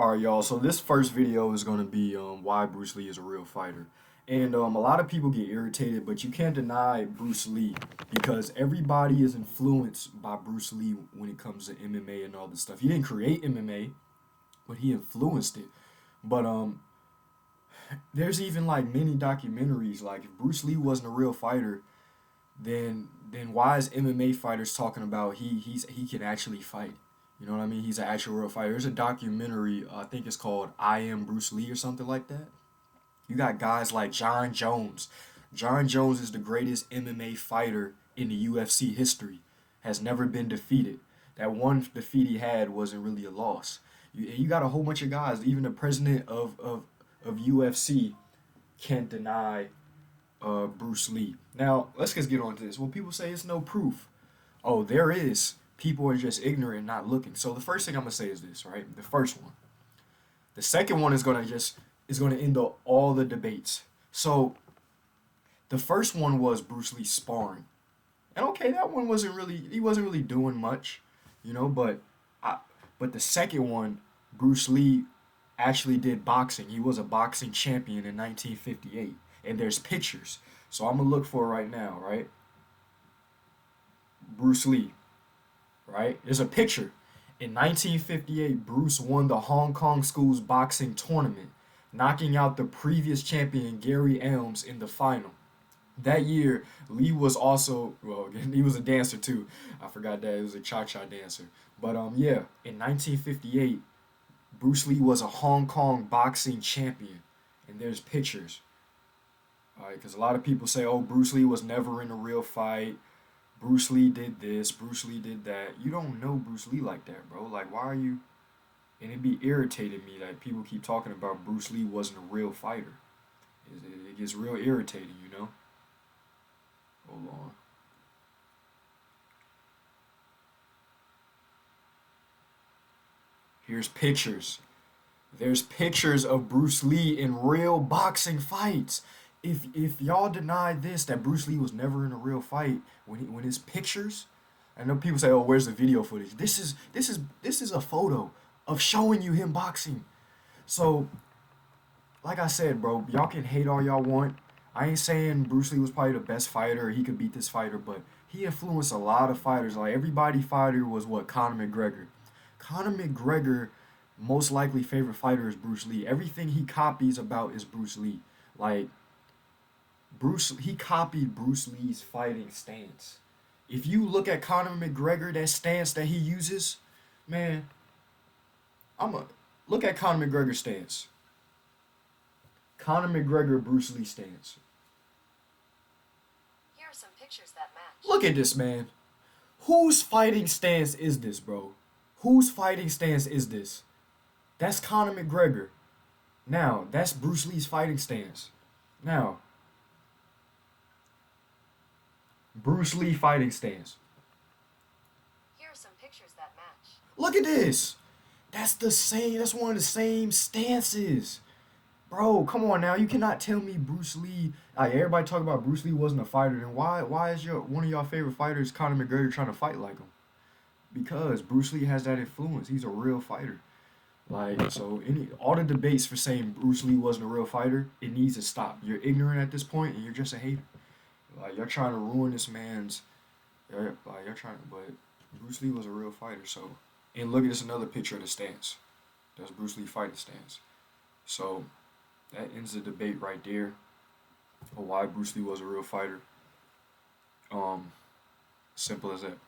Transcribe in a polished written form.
Alright, y'all. So this first video is gonna be why Bruce Lee is a real fighter, and a lot of people get irritated, but you can't deny Bruce Lee because everybody is influenced by Bruce Lee when it comes to MMA and all this stuff. He didn't create MMA, but he influenced it. But there's even like many documentaries. Like if Bruce Lee wasn't a real fighter, then why is MMA fighters talking about he can actually fight? You know what I mean? He's an actual real fighter. There's a documentary, I think it's called I Am Bruce Lee or something like that. You got guys like John Jones. John Jones is the greatest MMA fighter in the UFC history. Has never been defeated. That one defeat he had wasn't really a loss. You got a whole bunch of guys. Even the president of UFC can't deny Bruce Lee. Now, let's just get on to this. Well, people say it's no proof. Oh, there is. People are just ignorant, not looking. So the first thing I'm gonna say is this, right? The first one. The second one is gonna end all the debates. So the first one was Bruce Lee sparring, and okay, that one he wasn't really doing much, But I, but the second one, Bruce Lee actually did boxing. He was a boxing champion in 1958, and there's pictures. So I'm gonna look for it right now, right? Bruce Lee, right? There's a picture. In 1958, Bruce won the Hong Kong Schools boxing tournament, knocking out the previous champion Gary Elms in the final. That year, Lee was also, well, he was a dancer too. I forgot that he was a cha-cha dancer. But yeah, in 1958, Bruce Lee was a Hong Kong boxing champion, and there's pictures. All right, because a lot of people say, oh, Bruce Lee was never in a real fight. Bruce Lee did this, Bruce Lee did that. You don't know Bruce Lee like that, bro. Like, why are you? And it be irritating me that people keep talking about Bruce Lee wasn't a real fighter. It gets real irritating. Hold on. Here's pictures. There's pictures of Bruce Lee in real boxing fights. If y'all deny this, that Bruce Lee was never in a real fight, when his pictures, I know people say, "Oh, where's the video footage?" This is a photo of showing you him boxing. So, like I said, bro, y'all can hate all y'all want. I ain't saying Bruce Lee was probably the best fighter, or he could beat this fighter, but he influenced a lot of fighters. Like everybody fighter was what Conor McGregor. Conor McGregor, most likely favorite fighter is Bruce Lee. Everything he copies about is Bruce Lee. Like he copied Bruce Lee's fighting stance. If you look at Conor McGregor, that stance that he uses, man, I'm a look at Conor McGregor's stance. Conor McGregor, Bruce Lee stance. Here are some pictures that match. Look at this, man. Whose fighting stance is this, bro? Whose fighting stance is this? That's Conor McGregor. Now, that's Bruce Lee's fighting stance. Now, Bruce Lee fighting stance. Here are some pictures that match. Look at this. That's the same. That's one of the same stances. Bro, come on now. You cannot tell me Bruce Lee. Like everybody talk about Bruce Lee wasn't a fighter. Then why is your one of your favorite fighters Conor McGregor trying to fight like him? Because Bruce Lee has that influence. He's a real fighter. Like so, all the debates for saying Bruce Lee wasn't a real fighter, it needs to stop. You're ignorant at this point, and you're just a hater. Like you're trying to ruin this man's. Like you're trying, but Bruce Lee was a real fighter. So, and look at this another picture of the stance. That's Bruce Lee fighting stance. So, that ends the debate right there. Of why Bruce Lee was a real fighter. Simple as that.